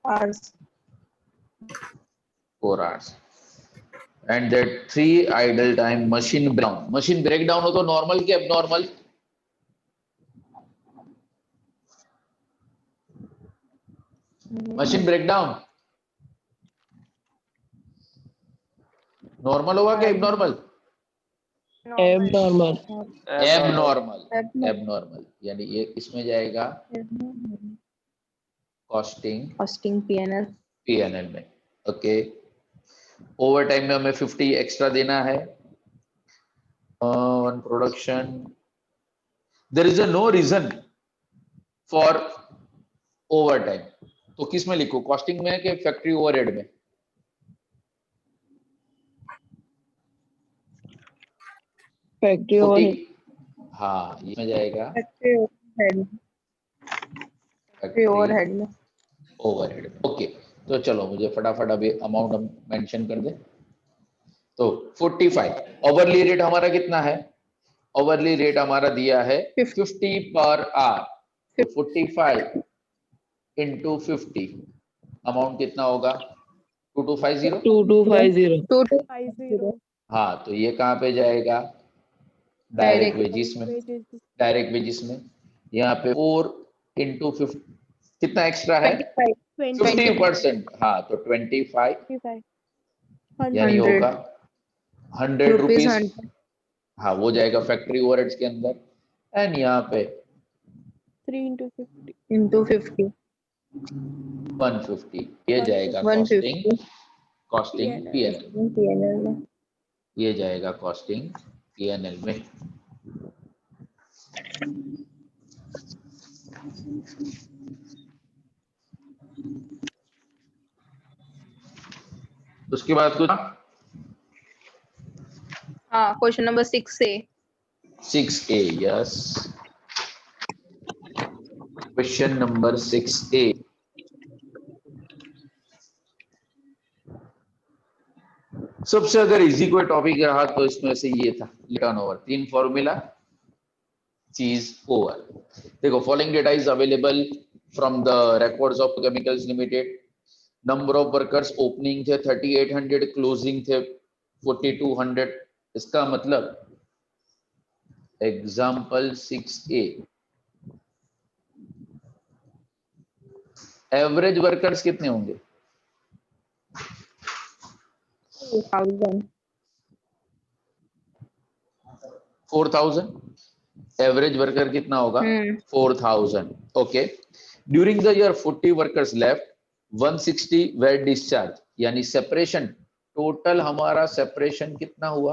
hours. 4 hours. And that 3 idle time machine breakdown. Machine breakdown हो तो normal के abnormal? Machine breakdown normal होगा क्या abnormal? Abnormal. Abnormal यानी ये इसमें जाएगा costing P&L में. ओके. ओवर टाइम में हमें 50 एक्स्ट्रा देना है. On production there is a no reason for overtime. तो किस में लिखो, कॉस्टिंग में कि फैक्ट्री ओवरहेड में? Factory overhead. हाँ, इसमें जाएगा फैक्ट्री ओवरहेड में. ओवरहेड में. ओके. तो चलो मुझे फटाफट अभी अमाउंट हम मेंशन कर दे. तो 45. ओवरली रेट हमारा कितना है? ओवरली रेट हमारा दिया है 50 पर आवर. तो 45 इंटू 50 अमाउंट कितना होगा? 2250. 2250. 2250. हाँ, तो ये कहाँ पे जाएगा? डायरेक्ट वेजिस में. डायरेक्ट वेजिस में यहाँ पे 4 इंटू 50 कितना एक्स्ट्रा है? 50%. हाँ, तो 25 यानी होगा 100 रुपीज. हाँ, वो जाएगा फैक्ट्री ओवरहेड्स के अंदर. एंड यहाँ पे 3 into 50. 150 ये जाएगा 150. Costing PNL. PNL में. ये जाएगा कॉस्टिंग पीएनएल में. उसके बाद कुछ हाँ, question number 6A. 6A. Yes, question number 6A. सबसे अगर इजी कोई टॉपिक रहा तो इसमें से ये था, टर्नओवर. 3 फॉर्मूला, चीज ओवर. देखो, following data is available from the records of chemicals limited. Number of workers opening थे 3800, क्लोजिंग थे 4200. इसका मतलब एग्जाम्पल 6A, एवरेज वर्कर्स कितने होंगे? 4000. एवरेज वर्कर कितना होगा? 4000. Okay. During the year 40 workers left, 160 were discharge. यानी सेपरेशन, टोटल हमारा सेपरेशन कितना हुआ?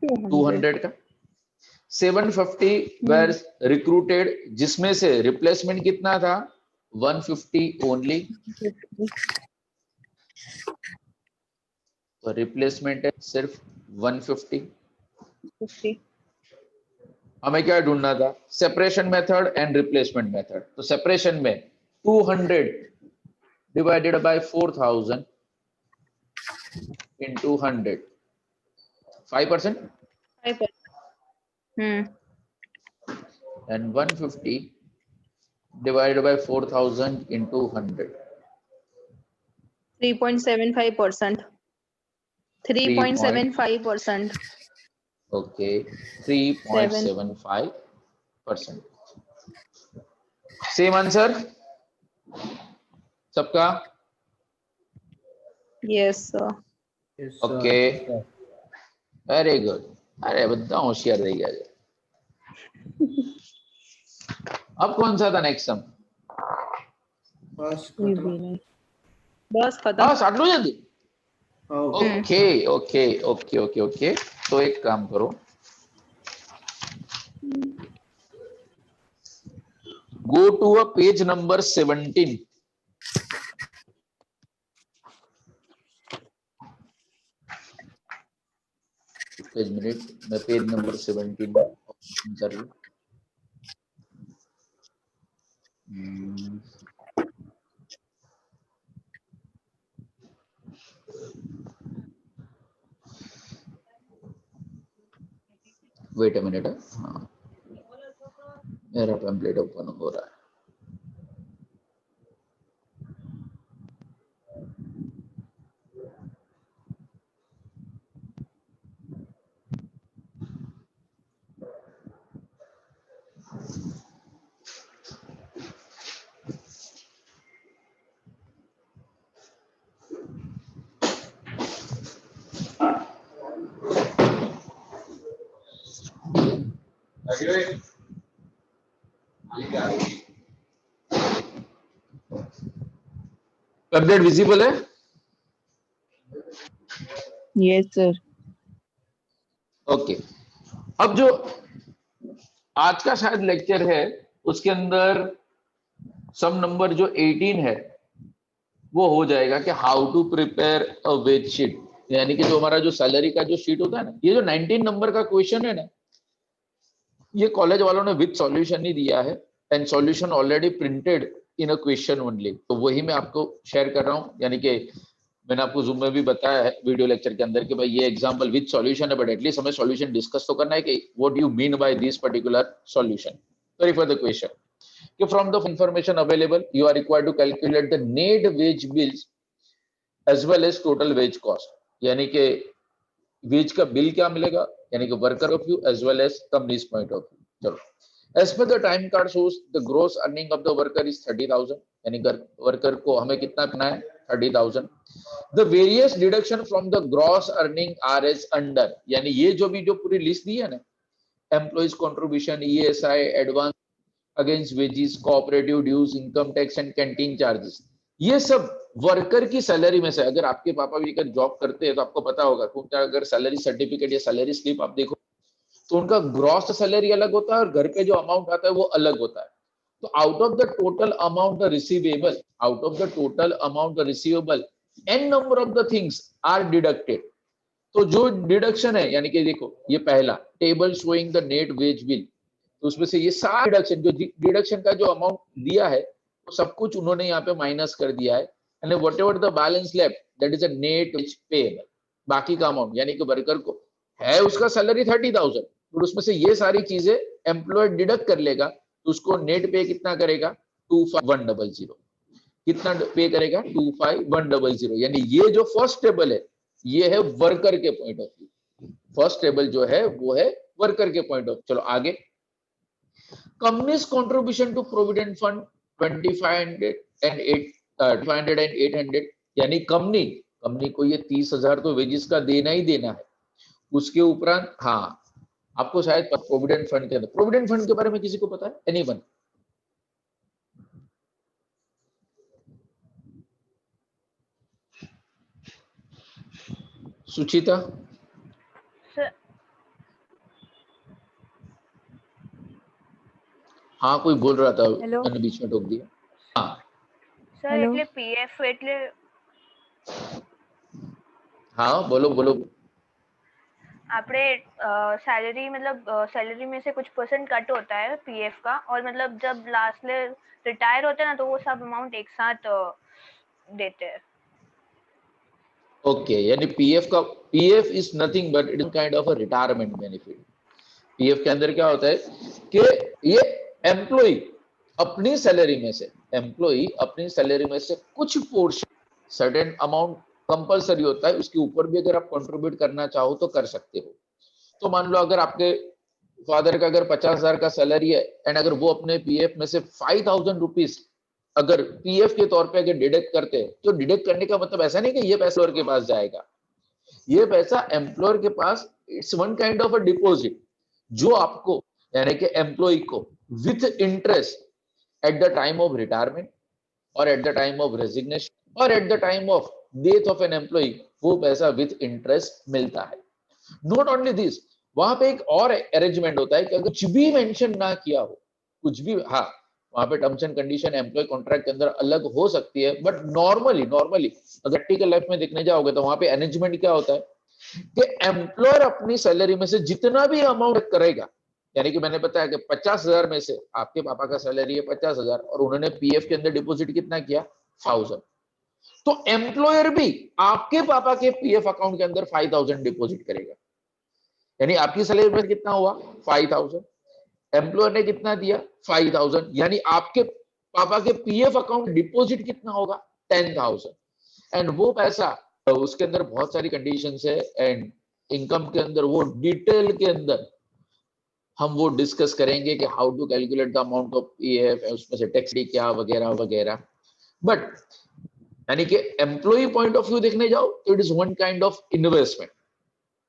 200 का. 750 वेर रिक्रूटेड, जिसमें से रिप्लेसमेंट कितना था? 150 ओनली. तो रिप्लेसमेंट है सिर्फ 150. हमें क्या ढूंढना था? Separation method and replacement method. तो सेपरेशन में 200 divided by 4000 into 100, 5%. 5%. And 150 divided by 4000 into 100. 3.75%. 3.75%. Okay, 3.75%. Same answer सबका? Yes, sir. Okay, very good. अरे બધા હોશિયાર થઈ ગયા છે. अब कौन सा था नेक्स्ट सम? बस खत्म. बस आटલું જ હતું? Okay okay okay okay okay. तो एक काम करो, go to a page number 17. एक मिनट, मैं पेज नंबर 17 ओपन कर लूं. Wait a minute. हाँ, मेरा टेम्पलेट ओपन हो रहा है. अपडेट विजिबल है? Yes, sir. ओके, अब जो आज का शायद लेक्चर है उसके अंदर सम नंबर जो 18 है वो हो जाएगा कि how to prepare a wage sheet, यानी कि जो हमारा जो सैलरी का जो शीट होता है ना, ये जो 19 नंबर का क्वेश्चन है ना, ये कॉलेज वालों ने विद सॉल्यूशन ही दिया है and solution already printed in a question only, तो वही मैं आपको शेयर कर रहा हूँ। यानी कि मैंने आपको जूम में भी बताया है वीडियो लेक्चर के अंदर कि भाई ये एग्जांपल विद सॉल्यूशन है, बट एटलीस्ट हमें सॉल्यूशन डिस्कस तो करना है कि what you mean by this particular solution. Sorry for the question कि from the information available you are required to calculate the net wage bills as well as total wage cost, यानी कि wage का bill क्या मिलेगा, यानी कि worker of view as well as companies point of view. चलो, as per the time card shows the gross earning of the worker is 30,000, यानी worker को हमें कितना करना है 30,000। the various deduction from the gross earning are as under, यानी ये जो भी जो पूरी लिस्ट दी है ना, employees contribution, ESI, advance against wages, cooperative dues, income tax and canteen charges, ये सब वर्कर की सैलरी में से, अगर आपके पापा भी अगर जॉब करते हैं तो आपको पता होगा, क्योंकि अगर सैलरी सर्टिफिकेट या सैलरी स्लिप आप देखो तो उनका ग्रॉस सैलरी अलग होता है और घर पे जो अमाउंट आता है वो अलग होता है। तो out of the total amount receivable, out of the total amount receivable N number of the things are deducted. तो जो डिडक्शन है, यानी कि देखो ये पहला table showing the net wage bill, तो उसमें से ये सारा डिडक्शन, जो डिडक्शन का जो अमाउंट दिया है वो सब कुछ उन्होंने यहाँ पे माइनस कर दिया है, and whatever the balance left that is a net wage payable, बाकी का अमाउंट, यानी कि वर्कर को है उसका सैलरी 30,000, तो उसमें से ये सारी चीजें एम्प्लॉय डिडक्ट कर लेगा, तो उसको नेट पे कितना करेगा 25,100, कितना पे करेगा 25,100, यानी ये जो फर्स्ट टेबल है ये है वर्कर के point of view, first table जो है वो है वर्कर के पॉइंट ऑफ। चलो आगे, company's contribution to provident fund 2500 and 800, यानी कंपनी को ये 30,000 तो वेजेस का देना ही देना है। उसके उपरांत हाँ, आपको शायद प्रोविडेंट फंड के अंदर, प्रोविडेंट फंड के बारे में किसी को पता है? एनीवन? सुचिता? सर, हाँ कोई बोल रहा था, हेलो मैंने बीच में टोक दिया। हाँ सर, એટલે પીએફ એટલે हाँ बोलो बोलो। આપણે सैलरी मतलब सैलरी में से कुछ परसेंट कट होता है पीएफ का, और मतलब जब लास्ट में रिटायर होते हैं ना तो वो सब अमाउंट एक साथ देते हैं। ओके, यानी पीएफ का, PF is nothing but it is kind of a retirement benefit. PF के अंदर क्या होता है कि ये एम्प्लॉय अपनी सैलरी में से, एम्प्लॉय अपनी सैलरी में से कुछ पोर्शन, सर्टेन अमाउंट कंपलसरी होता है, उसके ऊपर भी अगर आप कंट्रीब्यूट करना चाहो तो कर सकते हो। तो मान लो अगर आपके फादर का अगर 50,000 का सैलरी है एंड अगर वो अपने पीएफ में से 5,000 रुपीज अगर पीएफ के तौर पे अगर डिडक्ट करते हैं, तो डिडक्ट करने का मतलब ऐसा नहीं कि ये पैसा के पास जाएगा, ये पैसा एम्प्लॉयर के पास, it's one kind of a deposit जो आपको, यानी कि एम्प्लॉय को with interest at the time of retirement और at the time of resignation और at the time of death of an employee, वो पैसा विथ इंटरेस्ट मिलता है। नॉट ओनली दिस, वहां पे एक और अरेंजमेंट होता है कि अगर कुछ भी मेंशन ना किया हो, कुछ भी, हाँ वहां पे terms and condition employ contract के अंदर अलग हो सकती है, बट नॉर्मली अगर प्रैक्टिकल लाइफ में देखने जाओगे तो वहां पे अरेंजमेंट क्या होता है कि एम्प्लॉयर अपनी सैलरी में से जितना भी अमाउंट करेगा, यानी कि मैंने बताया कि 50,000 में से आपके पापा का सैलरी है 50,000 और उन्होंने पीएफ के अंदर डिपॉजिट कितना किया 1,000, तो एम्प्लॉयर भी आपके पापा के पीएफ अकाउंट के अंदर 5,000 डिपॉजिट करेगा, यानी आपकी सैलरी में कितना हुआ 5,000, एम्प्लॉयर ने कितना दिया 5,000, यानी आपके पापा के पीएफ अकाउंट डिपॉजिट कितना होगा 10,000, एंड वो पैसा, उसके अंदर बहुत सारी कंडीशंस है एंड इनकम के अंदर वो डिटेल के अंदर हम वो डिस्कस करेंगे कि how to calculate the amount of PF, उसमें से टैक्स क्या वगैरह वगैरह। बट यानी कि एम्प्लॉय पॉइंट ऑफ व्यू देखने जाओ तो it is one kind of investment,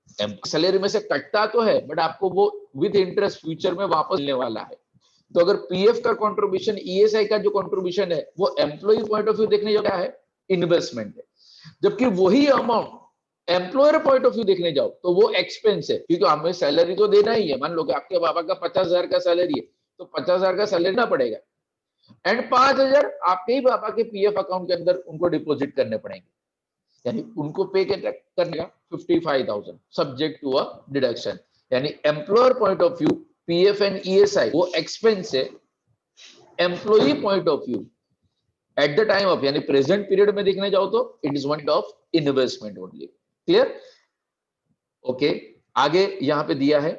salary में से कटता तो है बट आपको वो विद इंटरेस्ट फ्यूचर में वापस मिलने वाला है। तो अगर पीएफ का कंट्रीब्यूशन, ईएसआई का जो कंट्रीब्यूशन है वो एम्प्लॉय पॉइंट ऑफ व्यू देखने जो क्या है, इन्वेस्टमेंट है, जबकि वही amount employer point of view देखने जाओ तो वो एक्सपेंस है, क्योंकि हमें सैलरी तो देना ही है। मान लो कि आपके पापा का 50,000 का सैलरी है तो 50,000 का सैलरी ना पड़ेगा, एंड 5,000 आपके ही पापा के पीएफ अकाउंट के अंदर उनको डिपॉजिट करने पड़ेंगे, यानी उनको पे करने का 55,000 सब्जेक्ट टू अ डिडक्शन। यानी employer point of view PF and ESI वो एक्सपेंस है, employee point of view at the time of यानी प्रेजेंट पीरियड में देखने जाओ तो it is one of investment only. Clear? Okay, आगे यहां पे दिया है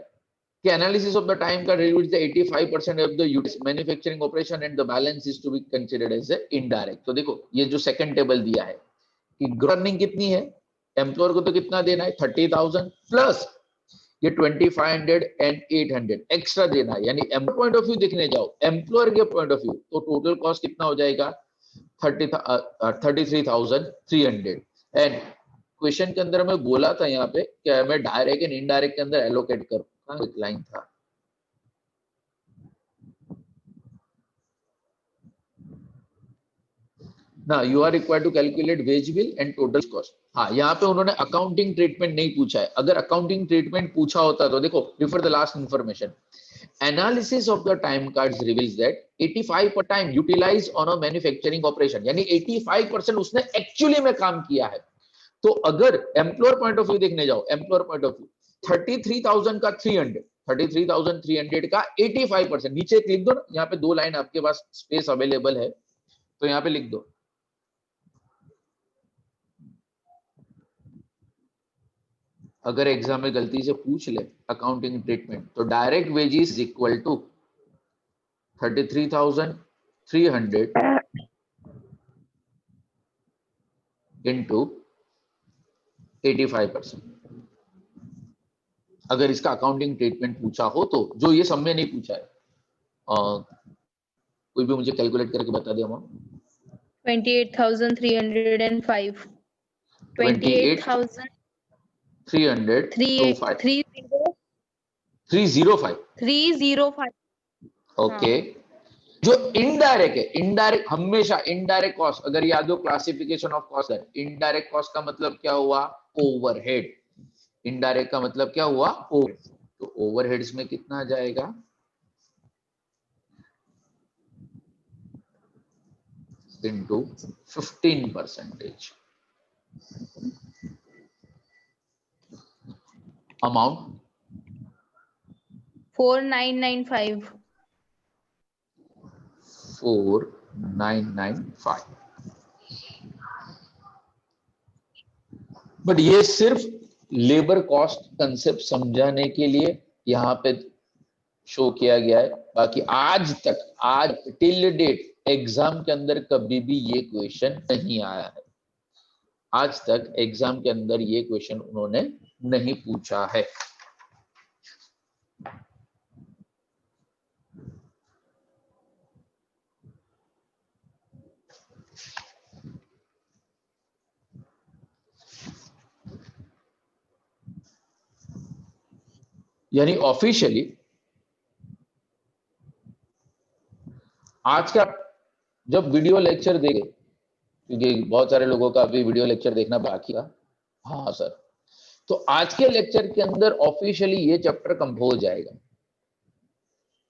कि एनालिसिस ऑफ द टाइम का reduce the 85% of the manufacturing operation and the balance is to be considered as a indirect. तो देखो ये जो सेकंड टेबल दिया है कि ग्रोथ अर्निंग कितनी है, एम्प्लॉयर को तो कितना देना है 30,000 प्लस ये 2500 एंड 800 एक्स्ट्रा देना है। यानी एम्प्लॉय पॉइंट ऑफ व्यू देखने जाओ, एम्प्लॉयर के पॉइंट ऑफ व्यू तो टोटल कॉस्ट कितना हो जाएगा 33,300। एंड क्वेश्चन के अंदर मैं बोला था यहाँ पे कि मैं डायरेक्ट एंड इनडायरेक्ट के अंदर एलोकेट करूँ, एक लाइन था ना, you are required to calculate wage bill and total cost. हाँ, यहाँ पे उन्होंने अकाउंटिंग ट्रीटमेंट नहीं पूछा है। अगर अकाउंटिंग ट्रीटमेंट पूछा होता तो देखो refer the last information, analysis of the time cards reveals that 85% time utilize on a manufacturing operation, यानी 85% उसने एक्चुअली में काम किया है। तो अगर एम्प्लॉयर पॉइंट ऑफ व्यू देखने जाओ, एम्प्लॉयर पॉइंट ऑफ व्यू 33,000 का 300, 33,300 का 85%, नीचे लिख दो ना, यहाँ पे 2 लाइन आपके पास स्पेस अवेलेबल है तो यहाँ पे लिख दो। अगर एग्जाम में गलती से पूछ ले अकाउंटिंग ट्रीटमेंट तो direct wages is equal to 33,300 into 85%। अगर इसका अकाउंटिंग ट्रीटमेंट पूछा हो तो, जो ये सब में नहीं पूछा है, कोई भी मुझे कैलकुलेट करके बता दे अमाउंट। 28,305 28,305 305 ओके। जो इनडायरेक्ट है, इनडायरेक्ट हमेशा इनडायरेक्ट कॉस्ट, अगर याद हो क्लासिफिकेशन ऑफ कॉस्ट है, इनडायरेक्ट कॉस्ट का मतलब क्या हुआ, ओवरहेड। इनडायरेक्ट का मतलब क्या हुआ, ओवरहेड। तो ओवरहेड्स में कितना आ जाएगा, into 15%। amount 4995 4995। बट ये सिर्फ लेबर कॉस्ट कंसेप्ट समझाने के लिए यहाँ पे शो किया गया है। बाकी आज तक, आज टिल डेट एग्जाम के अंदर कभी भी ये क्वेश्चन नहीं आया है। आज तक एग्जाम के अंदर ये क्वेश्चन उन्होंने नहीं पूछा है। यानी ऑफिशियली आज का जब वीडियो लेक्चर देंगे, क्योंकि बहुत सारे लोगों का अभी वीडियो लेक्चर देखना बाकी था, हाँ सर, तो आज के लेक्चर के अंदर ऑफिशियली ये चैप्टर कंप्लीट हो जाएगा।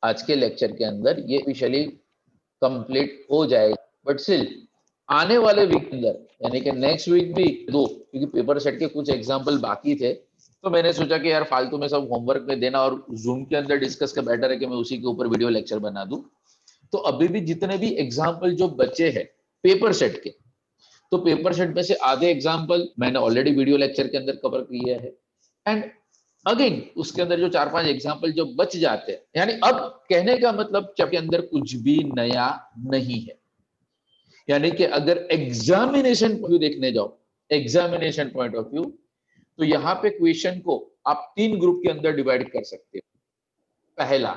आज के लेक्चर के अंदर ये ऑफिशियली कंप्लीट हो जाएगा। बट स्टिल आने वाले वीक के अंदर, यानी कि नेक्स्ट वीक भी 2, क्योंकि पेपर सेट के कुछ एग्जाम्पल बाकी थे, तो मैंने सोचा कि यार फालतू में सब होमवर्क में देना और जूम के अंदर डिस्कस का बेटर है कि मैं उसी के ऊपर वीडियो लेक्चर बना दूं। तो अभी भी जितने भी एग्जाम्पल जो बचे हैं पेपर सेट के, तो पेपर सेट में से आधे एग्जाम्पल मैंने ऑलरेडी वीडियो लेक्चर के अंदर कवर किया है, एंड अगेन उसके अंदर जो 4-5 एग्जाम्पल जो बच जाते हैं, यानी अब कहने का मतलब चैप्टर के अंदर कुछ भी नया नहीं है। यानी कि अगर एग्जामिनेशन पॉइंट व्यू देखने जाओ, एग्जामिनेशन पॉइंट ऑफ व्यू, तो यहाँ पे क्वेश्चन को आप 3 ग्रुप के अंदर डिवाइड कर सकते हो। पहला,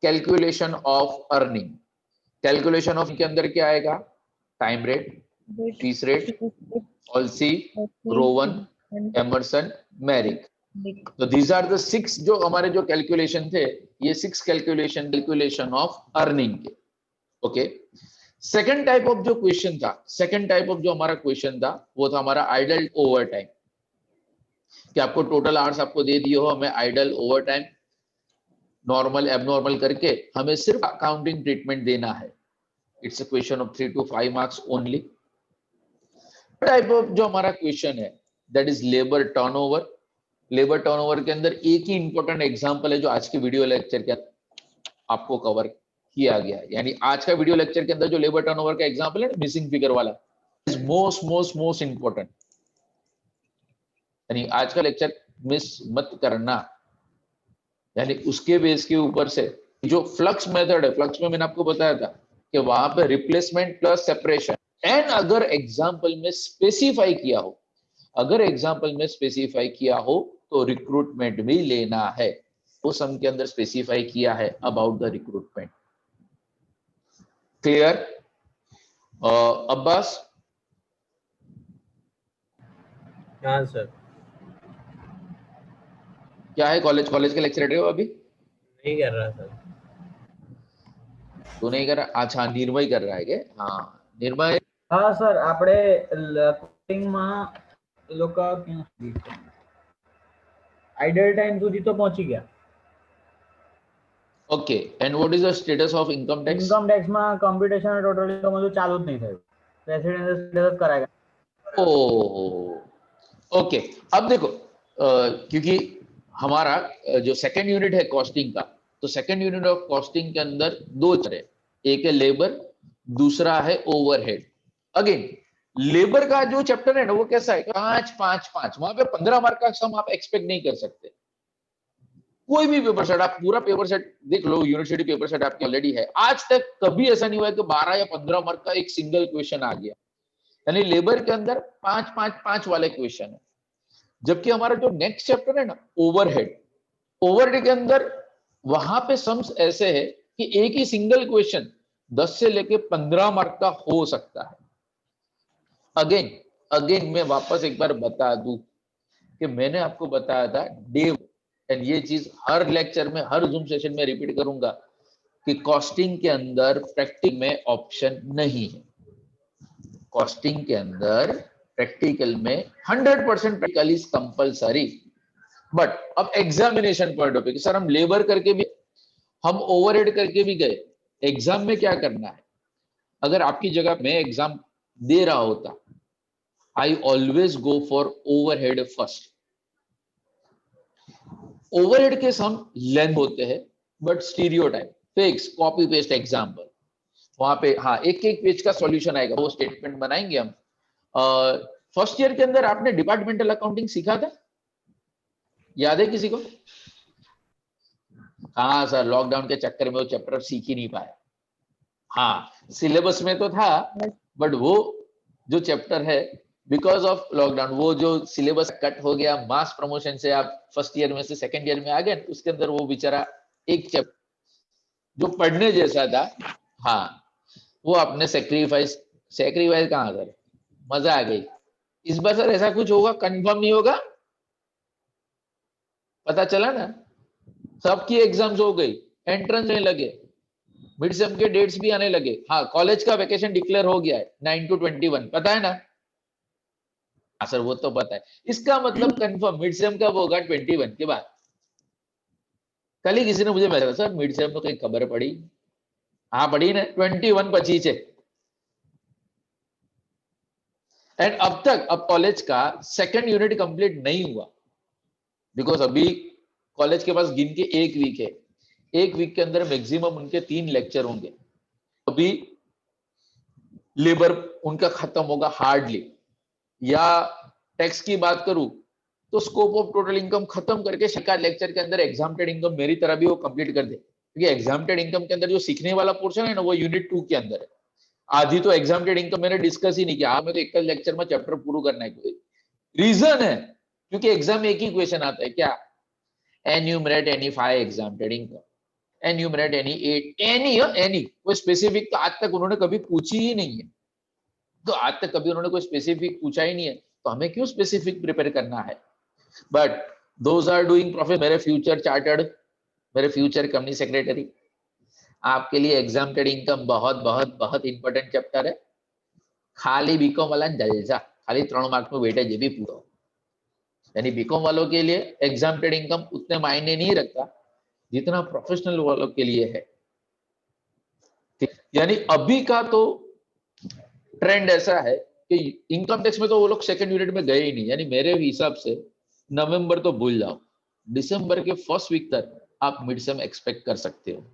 calculation of earning. Calculation of के अंदर क्या आएगा, time rate, piece rate, Halsey, Rowan, Emerson, Merrick. तो दीज आर द 6 जो हमारे जो कैलकुलेशन थे, ये 6 कैलकुलेशन ऑफ अर्निंग के। ओके, सेकंड टाइप ऑफ जो क्वेश्चन था, सेकंड टाइप ऑफ जो हमारा क्वेश्चन था वो था हमारा आइडल ओवर टाइम, कि आपको टोटल आवर्स आपको दे दिए हो, हमें idle overtime normal abnormal करके हमें सिर्फ अकाउंटिंग ट्रीटमेंट देना है। It's a question of 3 to 5 marks only. Type of जो हमारा क्वेश्चन है that is labour turnover. Labour turnover के अंदर एक ही इंपॉर्टेंट एग्जांपल है जो आज के वीडियो लेक्चर के आपको कवर किया गया है, यानी आज का वीडियो लेक्चर के अंदर जो लेबर टर्नओवर का एग्जांपल है मिसिंग फिगर वाला, इज मोस्ट इंपॉर्टेंट, यानी आज का लेक्चर मिस मत करना। यानी उसके बेस के ऊपर से जो फ्लक्स मेथड है, फ्लक्स में मैंने आपको बताया था कि वहां पे रिप्लेसमेंट प्लस सेपरेशन, एंड अगर एग्जांपल में स्पेसिफाई किया हो, अगर एग्जांपल में स्पेसिफाई किया हो तो रिक्रूटमेंट भी लेना है, वो सम के अंदर स्पेसिफाई किया है about the recruitment. Clear? Abbas? हाँ सर। क्या है, कॉलेज के लेक्चर रहे हो अभी? नहीं कर रहा सर। तो नहीं कर रहा? अच्छा, निर्मय कर रहा है क्या? हाँ निर्मय। हाँ सर, આપણે કોડિંગમાં એ લોકો ક્યાં સુધી છે? આઇડલ ટાઈમ સુધી તો પહોંચી ગયા. Okay, and what is the status of income tax? Income ટેક્સમાં કોમ્પ્યુટેશન ટોટલી તો બધું ચાલુ જ નહીં થયું. રેસિડેન્શિયલ સ્ટેટસ કરાયા. ओके, अब देखो क्योंकि हमारा जो सेकंड यूनिट है कॉस्टिंग का, तो सेकंड यूनिट ऑफ कॉस्टिंग के अंदर दो तरह, एक है लेबर, दूसरा है ओवरहेड। अगेन लेबर का जो चैप्टर है ना वो कैसा है, 5-5-5, वहां पे 15 मार्क का सम आप एक्सपेक्ट नहीं कर सकते। कोई भी पेपर सेट, आप पूरा पेपर सेट देख लो, यूनिवर्सिटी पेपर सेट आपकी ऑलरेडी है, आज तक कभी ऐसा नहीं हुआ कि 12 या 15 मार्क का एक सिंगल क्वेश्चन आ गया। यानी लेबर के अंदर 5-5-5 वाले क्वेश्चन है। जबकि हमारा जो नेक्स्ट चैप्टर है ना ओवरहेड, ओवरहेड के अंदर वहां पे सम्स ऐसे है कि एक ही सिंगल क्वेश्चन 10 से लेके 15 मार्क का हो सकता है। अगेन मैं वापस एक बार बता दूं कि मैंने आपको बताया था डे, एंड ये चीज हर लेक्चर में, हर जूम सेशन में रिपीट करूंगा कि कॉस्टिंग के अंदर प्रैक्टिकल में ऑप्शन नहीं है। कॉस्टिंग के अंदर प्रैक्टिकल में 100% प्रैक्टिकल इज कंपलसरी। बट अब examination point of view, sir हम लेबर करके भी, हम ओवरहेड करके भी गए, एग्जाम में क्या करना है? अगर आपकी जगह मैं एग्जाम दे रहा होता, I always go for overhead first. Overhead के सम लेंथ होते हैं but stereotype, fix, copy paste example, वहां पे हाँ एक एक पेज का सॉल्यूशन आएगा, वो स्टेटमेंट बनाएंगे हम। फर्स्ट ईयर के अंदर आपने डिपार्टमेंटल अकाउंटिंग सीखा था, याद है किसी को? हाँ सर, लॉकडाउन के चक्कर में वो चैप्टर सीख ही नहीं पाया। हाँ सिलेबस में तो था, बट वो जो चैप्टर है बिकॉज ऑफ लॉकडाउन, वो जो सिलेबस कट हो गया, मास प्रमोशन से आप फर्स्ट ईयर में से सेकंड ईयर में आ गए, उसके अंदर वो बेचारा एक चैप्टर जो पढ़ने जैसा था, हाँ वो आपने सेक्रीफाइस कहाँ कर, मजा आ गई। इस बार सर ऐसा कुछ होगा, कंफर्म नहीं होगा, पता चला ना, सबकी एग्जाम्स हो गई, एंट्रेंस नहीं लगे, मिड सेम के डेट्स भी आने लगे। हाँ कॉलेज का वेकेशन डिक्लेयर हो गया है 9 to 21, पता है ना? हाँ सर वो तो पता है। इसका मतलब कंफर्म मिड सेम कब होगा? 21 के बाद। कल ही किसी ने मुझे बताया, सर मिड सेम तो कहीं खबर पड़ी? हाँ पड़ी ना, 21 25 है। एंड अब तक अब कॉलेज का सेकंड यूनिट कंप्लीट नहीं हुआ, बिकॉज अभी कॉलेज के पास गिन के एक वीक है, एक वीक के अंदर मैक्सिमम उनके 3 लेक्चर होंगे। अभी लेबर उनका खत्म होगा हार्डली, या टैक्स की बात करूं तो स्कोप ऑफ टोटल इनकम खत्म करके शिकार लेक्चर के अंदर एग्जाम्प्टेड इनकम मेरी तरह भी वो कंप्लीट कर दे, क्योंकि एग्जाम्प्टेड इनकम के अंदर जो सीखने वाला पोर्शन है ना वो यूनिट 2 के अंदर है। आधी तो एग्जाम्प्टेड इनकम मैंने डिस्कस ही नहीं किया, मैं तो एक लेक्चर में चैप्टर पूरा करना है। कोई रीजन है क्योंकि एग्जाम में एक ही क्वेश्चन आता है, क्या? Enumerate any 5 exempted income, enumerate any 8, any कोई स्पेसिफिक तो आज तक उन्होंने कभी पूछी ही नहीं है। तो आज तक कभी उन्होंने कोई स्पेसिफिक पूछा ही नहीं है, तो हमें क्यों स्पेसिफिक प्रिपेयर करना है? But those are doing professor, मेरे फ्यूचर चार्टर्ड, मेरे फ्यूचर कंपनी सेक्रेटरी, आपके लिए एग्जाम्प्टेड इनकम बहुत बहुत बहुत इंपॉर्टेंट चैप्टर है। खाली बीकॉम वाला जलसा, खाली 3 मार्क में वेटेज ये भी पूरा, यानी बीकॉम वालों के लिए एग्जाम्प्टेड इनकम उतने मायने नहीं रखता जितना प्रोफेशनल वालों के लिए है। यानी अभी का तो ट्रेंड ऐसा है कि इनकम टैक्स में तो वो लोग सेकंड यूनिट में गए ही नहीं, यानी मेरे हिसाब से नवंबर तो भूल जाओ, दिसंबर के फर्स्ट वीक तक आप मिड सेम एक्सपेक्ट कर सकते हो।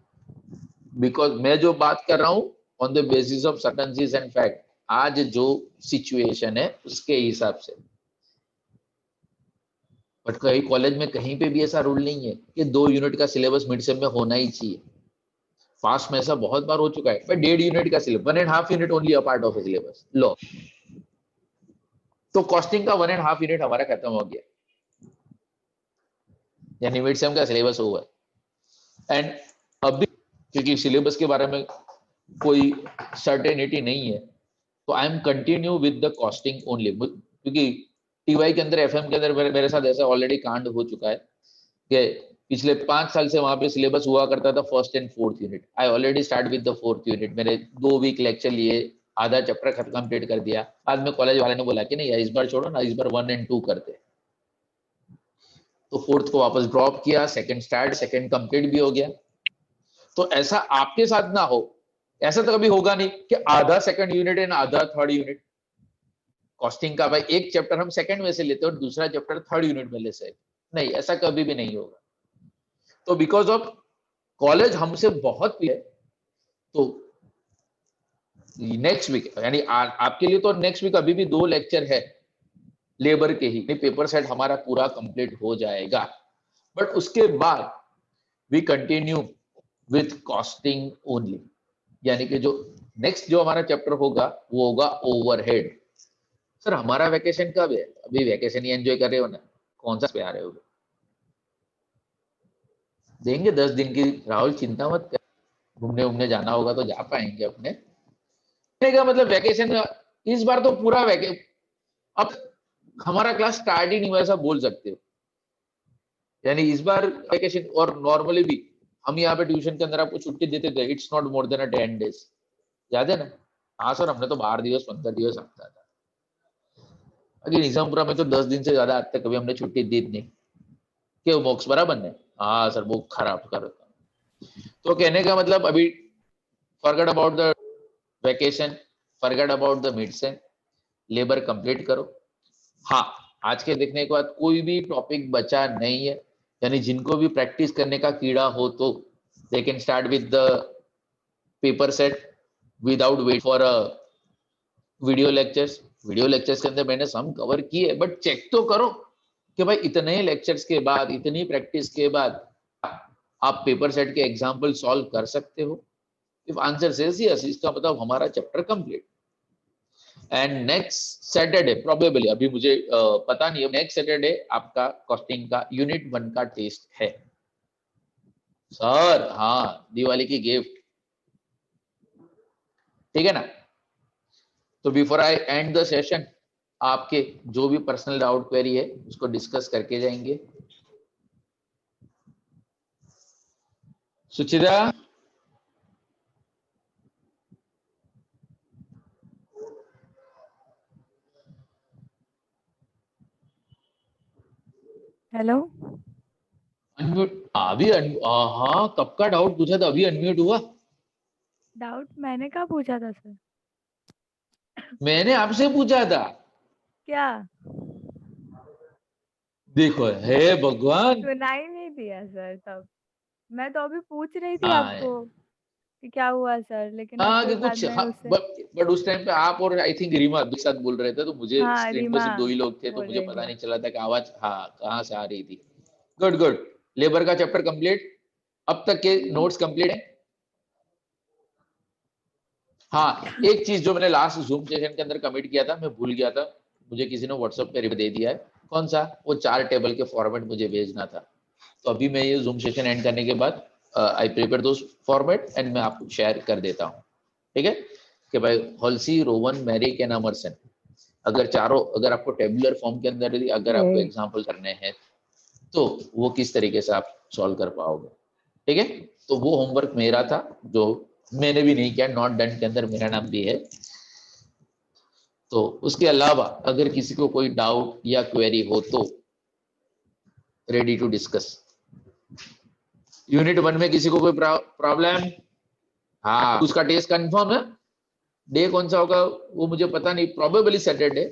बिकॉज मैं जो बात कर रहा हूं on the basis of certainties and fact, आज जो सिचुएशन है उसके हिसाब से। बट कई कॉलेज में कहीं पे भी ऐसा रूल नहीं है कि 2 यूनिट का सिलेबस मिड सेम में होना ही चाहिए। फास्ट में ऐसा बहुत बार हो चुका है, बट 1.5 यूनिट का syllabus, 1.5 unit only a part of the syllabus लो, तो कॉस्टिंग का 1.5 यूनिट हमारा खत्म हो गया, यानी मिड सेम का सिलेबस हुआ है। एंड अभी क्योंकि सिलेबस के बारे में कोई सर्टेनिटी नहीं है, तो I am continue with the costing only, क्योंकि टीवाई के अंदर, एफएम के अंदर मेरे साथ ऐसा ऑलरेडी कांड हो चुका है कि पिछले 5 साल से वहां पे सिलेबस हुआ करता था first and fourth unit. I already start with the fourth unit, मेरे 2 वीक लेक्चर लिए, आधा चैप्टर खत्म कंप्लीट कर दिया। बाद में कॉलेज वाले ने बोला कि नहीं इस बार छोड़ो ना, इस बार 1 and 2 करते, तो फोर्थ को वापस ड्रॉप किया, सेकंड स्टार्ट, सेकंड कंप्लीट भी हो गया। तो ऐसा आपके साथ ना हो, ऐसा तो कभी होगा नहीं कि आधा सेकंड यूनिट एंड आधा थर्ड यूनिट कॉस्टिंग का, भाई एक चैप्टर हम सेकंड में से लेते हैं और दूसरा चैप्टर थर्ड यूनिट में ले से, नहीं ऐसा कभी भी नहीं होगा। तो बिकॉज ऑफ कॉलेज हमसे बहुत है, तो नेक्स्ट वीक यानी आपके लिए तो नेक्स्ट वीक अभी भी 2 लेक्चर है लेबर के ही, पेपर सेट हमारा पूरा कंप्लीट हो जाएगा। बट उसके बाद we continue with costing only, यानी कि जो नेक्स्ट जो हमारा चैप्टर होगा वो होगा ओवरहेड। सर हमारा वैकेशन कब है? अभी वैकेशन ही एंजॉय कर रहे हो ना, कौन सा पे आ रहे हो? देंगे 10 दिन की, राहुल चिंता मत कर, घूमने घूमने जाना होगा तो जा पाएंगे अपने का, मतलब वैकेशन इस बार तो पूरा वैकेशन, अब हमारा क्लास स्टार्ट ही नहीं हुआ ऐसा बोल सकते हो, यानी इस बार वैकेशन। और नॉर्मली भी हम यहाँ पे ट्यूशन के अंदर आपको छुट्टी देते थे, it's not more than 10 days, याद है ना? हाँ सर हमने तो 12 दिवस 15 दिवस हफ्ता था, अगर निजामपुरा में तो 10 दिन से ज्यादा आज तक कभी हमने छुट्टी दी नहीं, क्यों बॉक्स बराबर ने? हाँ सर वो खराब कर, तो कहने का मतलब अभी forget about the vacation, forget about the mid sem, labour complete करो। हाँ आज के देखने के बाद कोई भी टॉपिक बचा नहीं है, यानी जिनको भी प्रैक्टिस करने का कीड़ा हो तो they can start with the paper set without wait for video lectures. Video lectures के अंदर मैंने सम कवर किए, बट चेक तो करो कि भाई इतने लेक्चर्स के बाद, इतनी प्रैक्टिस के बाद आप पेपर सेट के एग्जाम्पल सॉल्व कर सकते हो। इफ आंसर सेज यस, इसका मतलब हमारा chapter complete. And next Saturday probably, अभी मुझे पता नहीं है, नेक्स्ट सैटरडे आपका कॉस्टिंग का यूनिट 1 का टेस्ट है सर। हाँ दिवाली की गिफ्ट, ठीक है ना? तो before I and the session, आपके जो भी पर्सनल डाउट क्वेरी है उसको डिस्कस करके जाएंगे। सुचिता, हेलो, अनम्यूट अभी हाँ कब का डाउट पूछा था, अभी अनम्यूट हुआ? डाउट मैंने कहाँ पूछा था सर? मैंने आपसे पूछा था। क्या? देखो हे भगवान, सुनाई नहीं दिया सर तब, मैं तो अभी पूछ रही थी हाँ आपको कि क्या हुआ सर, लेकिन हाँ आपके कि बाद कुछ में हाँ, उससे बट उस टाइम पे आप और आई थिंक रीमा एक साथ बोल रहे थे, तो मुझे हाँ स्क्रीन पे रीमा सिर्फ 2 ही लोग थे, तो बोल मुझे रही पता थी। नहीं चला था कि आवाज हाँ कहाँ से आ रही थी। गुड गुड, लेबर का चैप्टर कंप्लीट, अब तक के नोट्स कंप्लीट है। हाँ एक चीज जो मैंने लास्ट जूम सेशन के अंदर कमिट किया था, मैं भूल गया था, मुझे किसी ने व्हाट्सएप पे दे दिया है। कौन सा? वो 4 टेबल के फॉर्मेट मुझे भेजना था, तो अभी मैं ये जूम सेशन एंड करने के बाद I prepare those format and मैं आपको शेयर कर देता हूँ, ठीक है? कि भाई हॉल्सी, रोवन, मैरिक एंड अमरसन, अगर चारों, अगर आपको टेबुलर फॉर्म के अंदर अगर आपको एग्जांपल करने हैं तो वो किस तरीके से आप सॉल्व कर पाओगे। ठीक है, तो वो होमवर्क मेरा था जो मैंने भी नहीं किया, नॉट डन के अंदर मेरा नाम भी है। तो उसके अलावा अगर किसी को कोई डाउट या क्वेरी हो तो रेडी टू डिस्कस। यूनिट 1 में किसी को कोई प्रॉब्लम? हाँ, उसका टेस्ट कंफर्म है। डे कौन सा होगा वो मुझे पता नहीं, प्रोबेबली सैटरडे।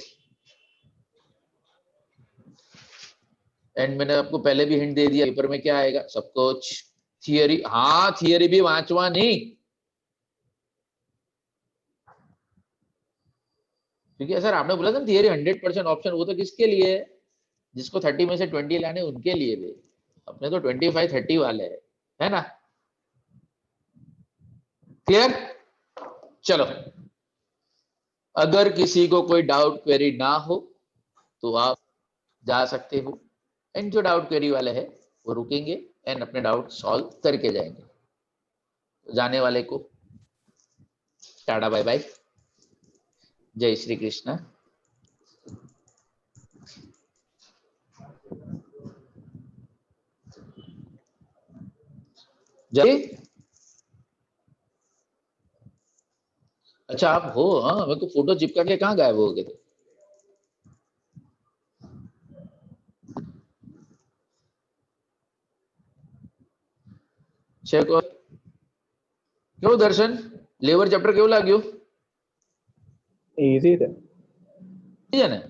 एंड मैंने आपको पहले भी हिंट दे दिया पेपर में क्या आएगा सब कुछ। थियरी, हाँ थियरी भी वांचवा नहीं, क्योंकि सर आपने बोला था थियरी 100% ऑप्शन, वो तो किसके लिए है? जिसको 30 में से 20 लाने उनके लिए भी। अपने तो 25-30 वाले है ना। क्लियर? चलो, अगर किसी को कोई डाउट क्वेरी ना हो तो आप जा सकते हो, एंड जो डाउट क्वेरी वाले है वो रुकेंगे एंड अपने डाउट सॉल्व करके जाएंगे। तो जाने वाले को टाटा बाय बाय, जय श्री कृष्ण। जय, अच्छा आप हो? हाँ, मेरे को फोटो चिपका के कहाँ गायब हो गए थे? क्यों दर्शन, लेबर चैप्टर क्यों लाग्यो? इजी था। है ना।